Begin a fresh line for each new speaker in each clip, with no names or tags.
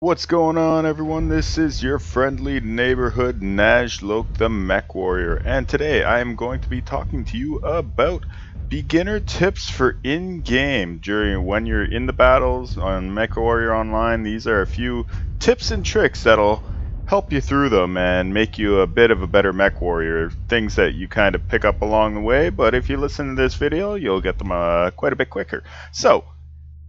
What's going on, everyone? This is your friendly neighborhood Najlok the MechWarrior, and today I am going to be talking to you about beginner tips for in-game during when you're in the battles on MechWarrior Online. These are a few tips and tricks that'll help you through them and make you a bit of a better MechWarrior. Things that you kind of pick up along the way, but if you listen to this video, you'll get them quite a bit quicker. So,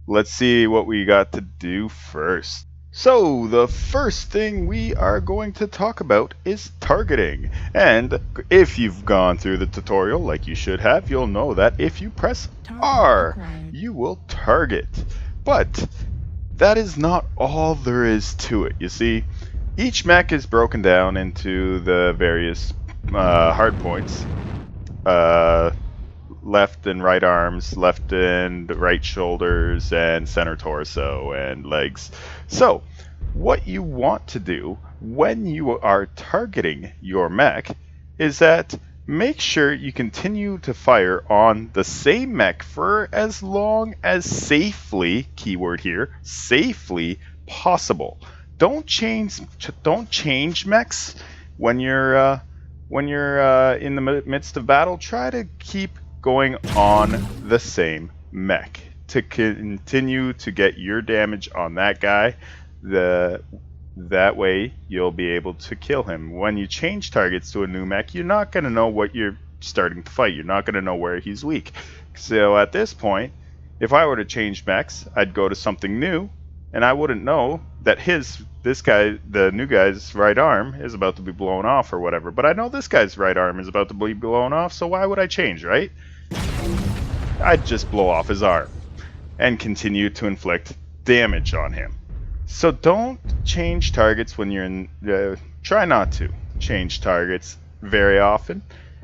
let's see what we got to do first. So, the first thing we are going to talk about is targeting. And if you've gone through the tutorial, like you should have, you'll know that if you press R, you will target. But that is not all there is to it. You see, each mech is broken down into the various hard points. Left and right arms, left and right shoulders, and center torso and legs. So, what you want to do when you are targeting your mech is that make sure you continue to fire on the same mech for as long as safely, keyword here, safely possible. Don't change mechs when you're in the midst of battle. Try to keep going on the same mech to continue to get your damage on that guy. That way you'll be able to kill him. When you change targets to a new mech, you're not going to know what you're starting to fight. You're not going to know where he's weak. So at this point, if I were to change mechs, I'd go to something new, and I wouldn't know that this guy, the new guy's right arm, is about to be blown off or whatever. But I know this guy's right arm is about to be blown off, so why would I change, right? I'd just blow off his arm and continue to inflict damage on him. So don't change targets when you're in... try not to change targets very often,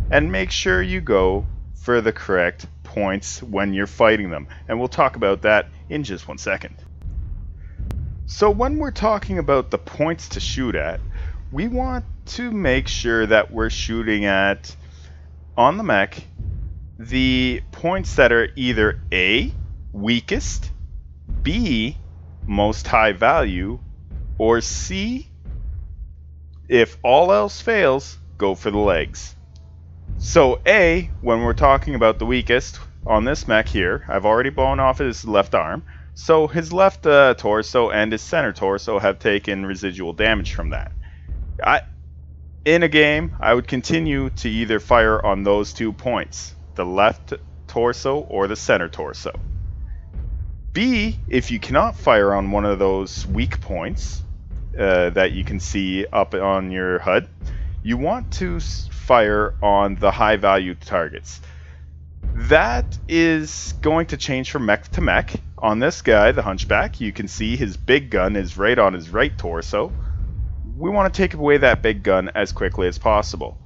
and make sure you go for the correct points when you're fighting them. And we'll talk about that in just 1 second. So when we're talking about the points to shoot at, we want to make sure that we're shooting at, on the mech, the points that are either A, weakest, B, most high value, or C, if all else fails, go for the legs. So A, when we're talking about the weakest, on this mech here, I've already blown off his left arm, so his left torso and his center torso have taken residual damage from that. In a game, I would continue to either fire on those 2 points, the left torso or the center torso. B, if you cannot fire on one of those weak points that you can see up on your HUD, you want to fire on the high value targets. That is going to change from mech to mech. On this guy, the Hunchback, you can see his big gun is right on his right torso. We want to take away that big gun as quickly as possible.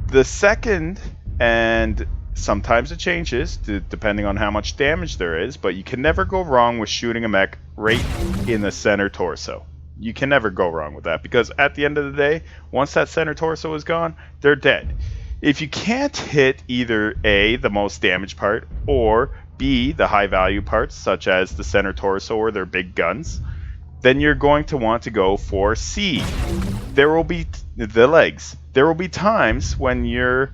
The second, and sometimes it changes depending on how much damage there is, but you can never go wrong with shooting a mech right in the center torso. You can never go wrong with that, because at the end of the day, once that center torso is gone, they're dead. If you can't hit either A, the most damage part, or B, the high value parts, such as the center torso or their big guns, then you're going to want to go for C. There will be the legs. There will be times when you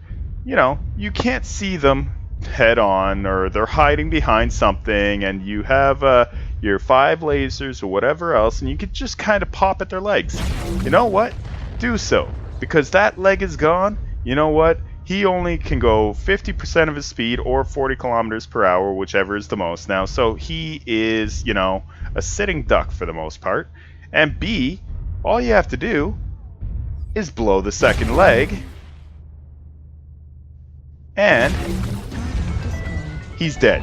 can't see them head on, or they're hiding behind something, and you have your 5 lasers or whatever else, and you could just kind of pop at their legs. You know what? Do so. Because that leg is gone, you know what? He only can go 50% of his speed, or 40 kilometers per hour, whichever is the most now. So he is, a sitting duck for the most part. And B, all you have to do is blow the second leg, and he's dead.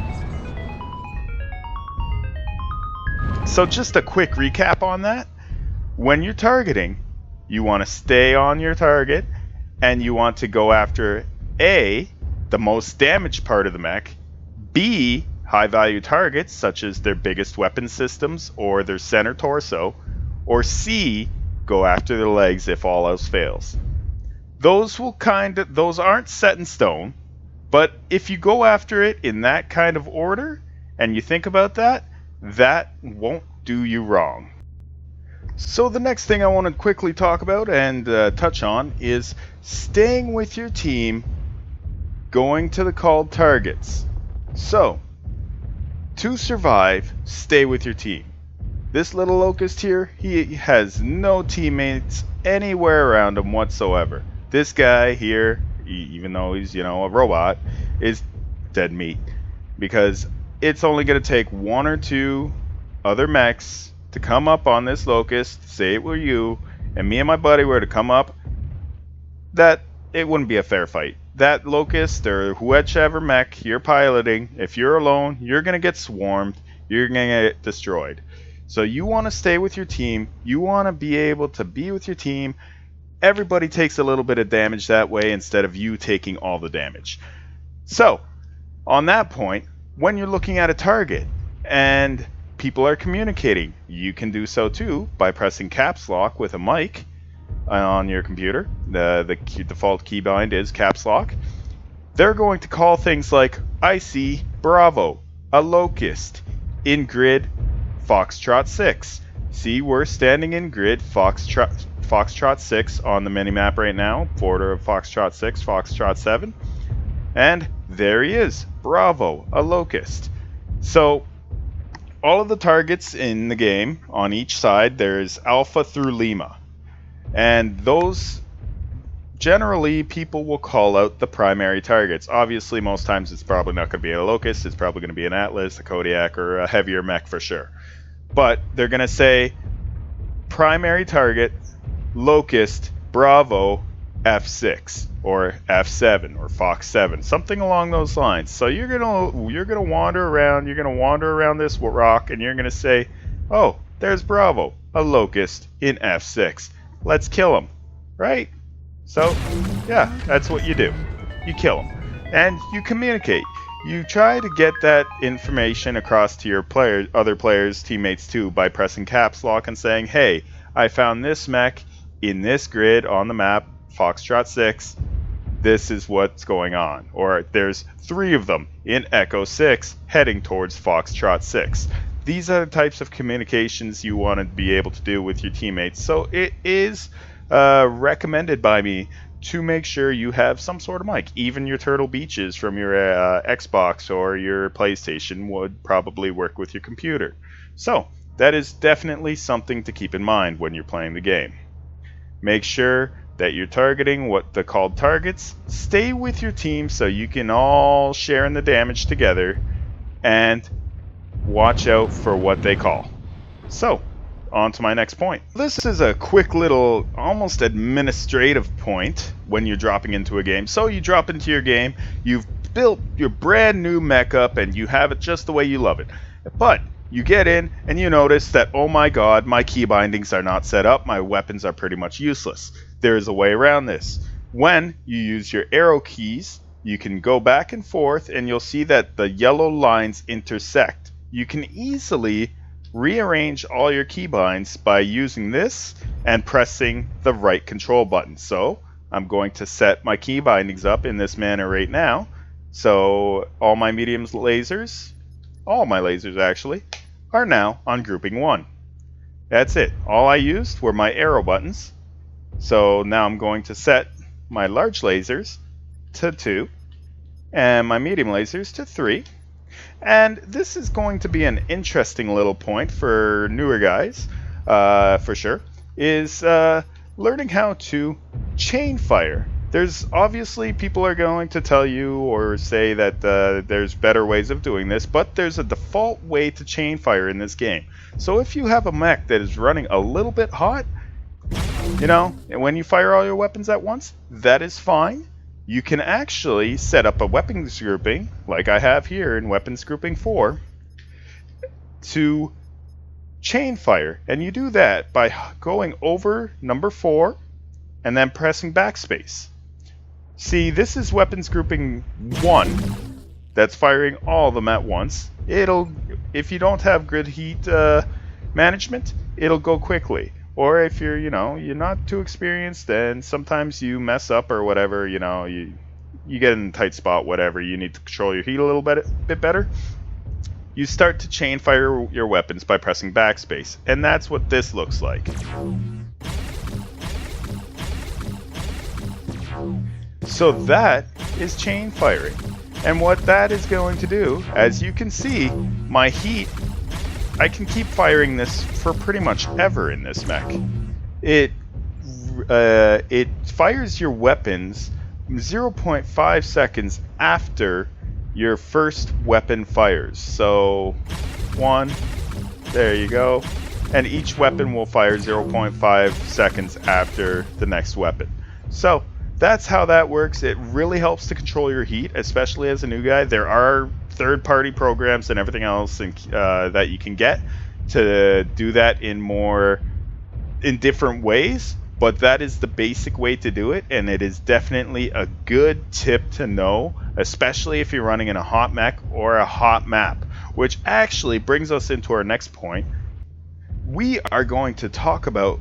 So just a quick recap on that. When you're targeting, you want to stay on your target, and you want to go after A, the most damaged part of the mech, B, high value targets such as their biggest weapon systems or their center torso, or C, go after their legs if all else fails. Those aren't set in stone, but if you go after it in that kind of order and you think about that, that won't do you wrong. So the next thing I want to quickly talk about and touch on is staying with your team, going to the called targets. So, to survive, stay with your team. This little locust here, he has no teammates anywhere around him whatsoever. This guy here, even though he's, a robot, is dead meat. Because it's only going to take one or two other mechs to come up on this locust, say it were you, and me and my buddy were to come up, that it wouldn't be a fair fight. That locust, or whichever mech you're piloting, if you're alone, you're going to get swarmed, you're going to get destroyed. So you want to stay with your team, you want to be able to be with your team. Everybody takes a little bit of damage that way instead of you taking all the damage. So, on that point, when you're looking at a target and people are communicating, you can do so too by pressing caps lock with a mic on your computer. The default keybind is caps lock. They're going to call things like, I see Bravo, a locust, in grid Foxtrot 6. See, we're standing in grid Foxtrot 6 on the minimap right now, border of Foxtrot 6, Foxtrot 7. And there he is, Bravo, a locust. So, all of the targets in the game, on each side, there's Alpha through Lima. And those, generally, people will call out the primary targets. Obviously, most times it's probably not going to be a locust, it's probably going to be an Atlas, a Kodiak, or a heavier mech for sure. But they're going to say, primary target, locust, Bravo, F6 or F7 or Fox 7, something along those lines. So you're gonna wander around this rock, and you're gonna say, "Oh, there's Bravo, a locust in F6. Let's kill him." Right? So, yeah, that's what you do. You kill him, and you communicate. You try to get that information across to your other players, teammates too, by pressing caps lock and saying, "Hey, I found this mech in this grid on the map, Foxtrot 6, this is what's going on." Or there's 3 of them in Echo 6 heading towards Foxtrot 6. These are the types of communications you want to be able to do with your teammates. So it is recommended by me to make sure you have some sort of mic. Even your Turtle Beaches from your Xbox or your PlayStation would probably work with your computer. So that is definitely something to keep in mind when you're playing the game. Make sure that you're targeting what the called targets. Stay with your team so you can all share in the damage together, and watch out for what they call. So, on to my next point. This is a quick little, almost administrative point when you're dropping into a game. So you drop into your game, you've built your brand new mech up, and you have it just the way you love it. But you get in and you notice that, oh my god, my key bindings are not set up, my weapons are pretty much useless. There is a way around this. When you use your arrow keys, you can go back and forth and you'll see that the yellow lines intersect. You can easily rearrange all your keybinds by using this and pressing the right control button. So I'm going to set my key bindings up in this manner right now. So all my mediums lasers, all my lasers actually, are now on grouping 1. That's it. All I used were my arrow buttons. So now I'm going to set my large lasers to 2 and my medium lasers to 3. And this is going to be an interesting little point for newer guys, for sure, is learning how to chain fire. There's obviously people are going to tell you or say that there's better ways of doing this, but there's a default way to chain fire in this game. So if you have a mech that is running a little bit hot, and when you fire all your weapons at once, that is fine. You can actually set up a weapons grouping, like I have here in weapons grouping 4, to chain fire. And you do that by going over number 4 and then pressing backspace. See, this is weapons grouping 1 that's firing all of them at once. If you don't have grid heat management, it'll go quickly. Or if you're not too experienced, then sometimes you mess up or whatever, you get in a tight spot, whatever, you need to control your heat a little bit better. you start to chain fire your weapons by pressing backspace, and that's what this looks like. So that is chain firing. And what that is going to do, as you can see, my heat, I can keep firing this for pretty much ever in this mech. It fires your weapons 0.5 seconds after your first weapon fires. So, 1, there you go. And each weapon will fire 0.5 seconds after the next weapon. So, that's how that works. It really helps to control your heat, especially as a new guy. There are third-party programs and everything else that you can get to do that in different ways, but that is the basic way to do it, and it is definitely a good tip to know, especially if you're running in a hot mech or a hot map, which actually brings us into our next point. We are going to talk about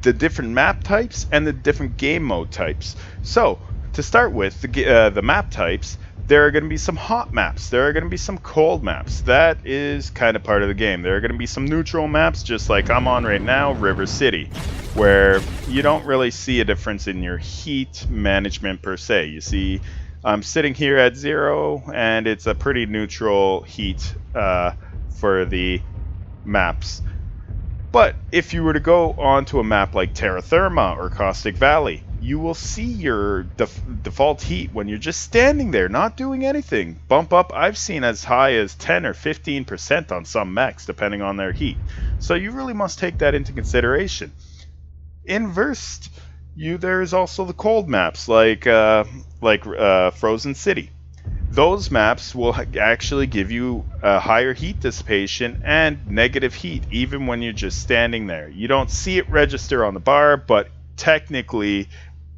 the different map types and the different game mode types. So, to start with, the map types, there are going to be some hot maps, there are going to be some cold maps. That is kind of part of the game. There are going to be some neutral maps, just like I'm on right now, River City, where you don't really see a difference in your heat management per se. You see, I'm sitting here at 0, and it's a pretty neutral heat for the maps. But if you were to go onto a map like Terra Firma or Caustic Valley, you will see your default heat when you're just standing there, not doing anything, bump up. I've seen as high as 10 or 15% on some mechs, depending on their heat. So you really must take that into consideration. Inversed, there is also the cold maps, like Frozen City. Those maps will actually give you a higher heat dissipation and negative heat, even when you're just standing there. You don't see it register on the bar, but technically,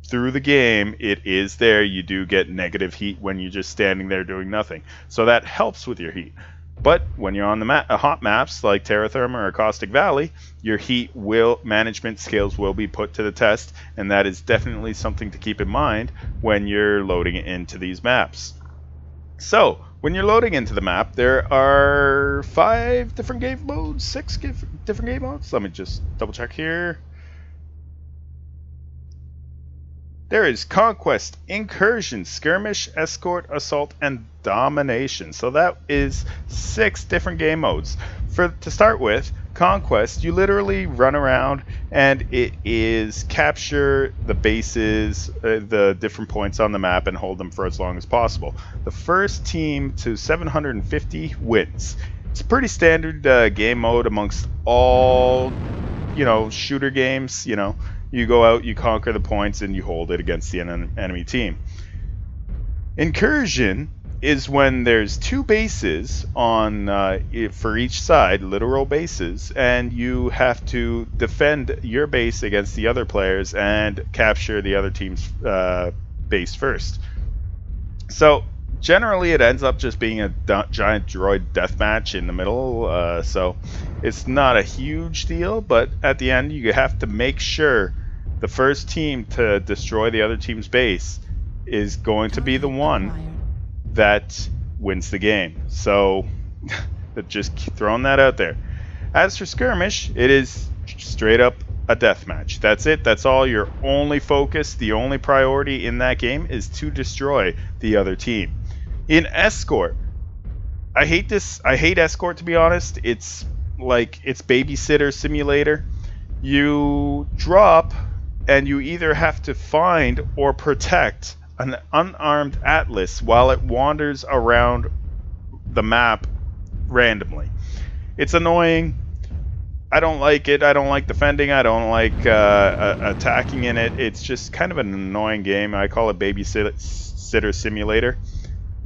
through the game, it is there. You do get negative heat when you're just standing there doing nothing. So that helps with your heat. But when you're on the hot maps like Terra Firma or Caustic Valley, your heat management skills will be put to the test, and that is definitely something to keep in mind when you're loading into these maps. So, when you're loading into the map, there are 5 different game modes, 6 different game modes. Let me just double check here. There is Conquest, Incursion, Skirmish, Escort, Assault, and Domination. So that is 6 different game modes. To start with, Conquest, you literally run around and it is capture the bases, the different points on the map, and hold them for as long as possible. The first team to 750 wins. It's a pretty standard game mode amongst all, shooter games. You go out, you conquer the points, and you hold it against the enemy team. Incursion is when there's 2 bases on for each side, literal bases, and you have to defend your base against the other players and capture the other team's base first. So generally it ends up just being a giant droid deathmatch in the middle, so it's not a huge deal, but at the end you have to make sure the first team to destroy the other team's base is going to be the one that wins the game. So just throwing that out there. As for Skirmish, it is straight up a deathmatch. That's it. That's all. Your only focus, the only priority in that game is to destroy the other team. In Escort, I hate Escort, to be honest. It's like it's Babysitter Simulator. You drop and you either have to find or protect an unarmed Atlas while it wanders around the map randomly. It's annoying. I don't like it. I don't like defending. I don't like attacking in it. It's just kind of an annoying game. I call it Babysitter Simulator.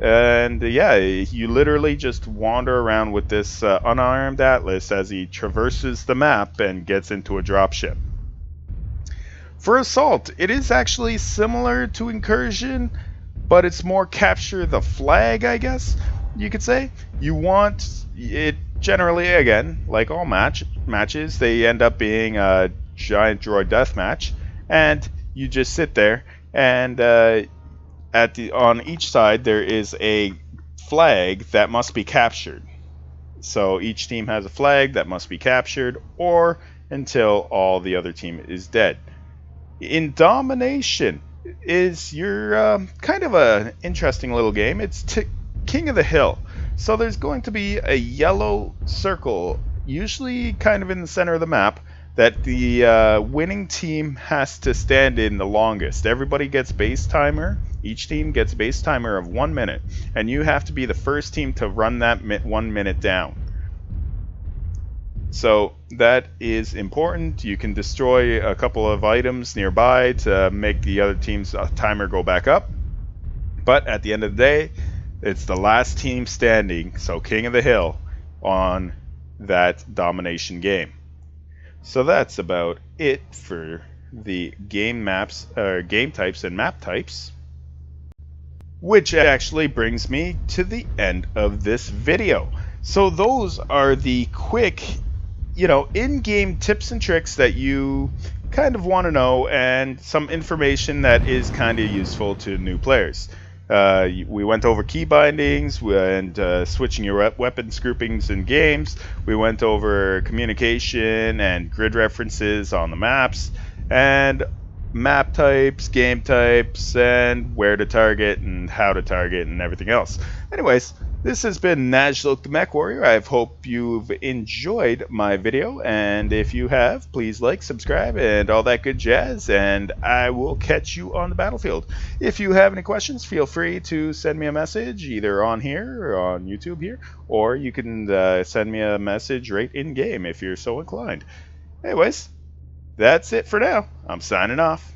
And yeah, you literally just wander around with this unarmed Atlas as he traverses the map and gets into a dropship. For Assault, it is actually similar to Incursion, but it's more capture the flag, I guess you could say. You want it generally, again, like all matches, they end up being a giant droid deathmatch, and you just sit there, and on each side there is a flag that must be captured. So each team has a flag that must be captured, or until all the other team is dead. In Domination is your kind of a interesting little game. It's King of the Hill. So there's going to be a yellow circle, usually kind of in the center of the map, that the winning team has to stand in the longest. Everybody gets base timer. Each team gets base timer of 1 minute, and you have to be the first team to run that 1 minute down. So that is important. You can destroy a couple of items nearby to make the other team's timer go back up. But at the end of the day, it's the last team standing, so King of the Hill, on that domination game. So that's about it for the game maps, game types and map types. Which actually brings me to the end of this video. So those are the quick, in-game tips and tricks that you kind of want to know, and some information that is kind of useful to new players. We went over key bindings and switching your weapons groupings in games. We went over communication and grid references on the maps, and map types, game types, and where to target and how to target and everything else. Anyways, this has been Najlook the MechWarrior. I hope you've enjoyed my video, and if you have, please like, subscribe, and all that good jazz, and I will catch you on the battlefield. If you have any questions, feel free to send me a message either on here or on YouTube here, or you can send me a message right in game if you're so inclined. Anyways, that's it for now. I'm signing off.